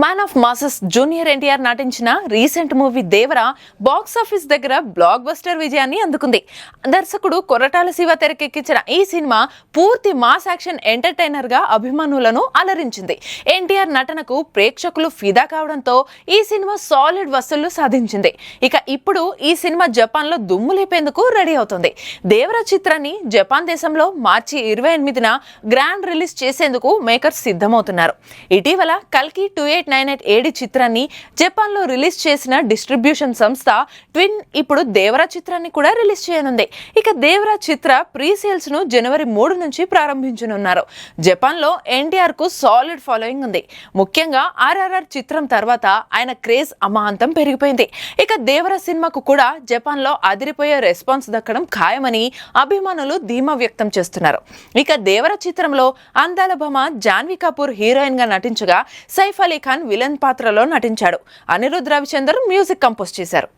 Man of masses junior NTR నటించిన recent movie Devara box office దగ్గర blockbuster విజయాన్ని అందుకుంది. దర్శకుడు కొర్రటాల శివ తెరకెక్కించిన ఈ సినిమా పూర్తి మాస్ యాక్షన్ ఎంటర్టైనర్ గా అభిమానులను అలరించింది. ఎన్టీఆర్ నటనకు ప్రేక్షకులు ఫిదా కావడంతో ఈ సినిమా సాలిడ్ వసూళ్లు సాధించింది. ఇక ఇప్పుడు ఈ సినిమా జపాన్ లో దుమ్ము లేపేందుకు రెడీ అవుతుంది. దేవరా చిత్రాన్ని జపాన్ దేశంలో మార్చి 28న గ్రాండ్ రిలీజ్ చేసేందుకు మేకర్స్ సిద్ధమవుతున్నారు. ఇటీవల కల్కి 2898 ఏడి చిత్రాన్ని జపాన్ లో రిలీజ్ చేసిన డిస్ట్రిబ్యూషన్ సంస్థ ట్విన్ ఇప్పుడు దేవరా చిత్రాన్ని కూడా రిలీజ్ చేయనుంది. ఇక దేవరా చిత్ర ప్రీ సేల్స్ ను జనవరి 3 నుంచి ప్రారంభించనున్నారు. జపాన్ లో ఎన్టీఆర్ కు సాలిడ్ ఫాలోయింగ్ ఉంది. ముఖ్యంగా RRR చిత్రం తర్వాత ఆయన క్రేజ్ అమాంతం పెరిగిపోయింది. ఇక దేవరా సినిమాకు కూడా జపాన్ లో అదిరిపోయే రెస్పాన్స్ దక్కడం ఖాయమని అభిమానులు ధీమా వ్యక్తం చేస్తున్నారు. ఇక దేవరా చిత్రంలో అందాల భామ జాన్వీ కపూర్ హీరోయిన్ గా నటించగా సైఫ్ అలీ ఖాన్ విలన్ పాత్రలో నటించాడు. అనిరుద్ రవిచందర్ మ్యూజిక్ కంపోజ్ చేశారు.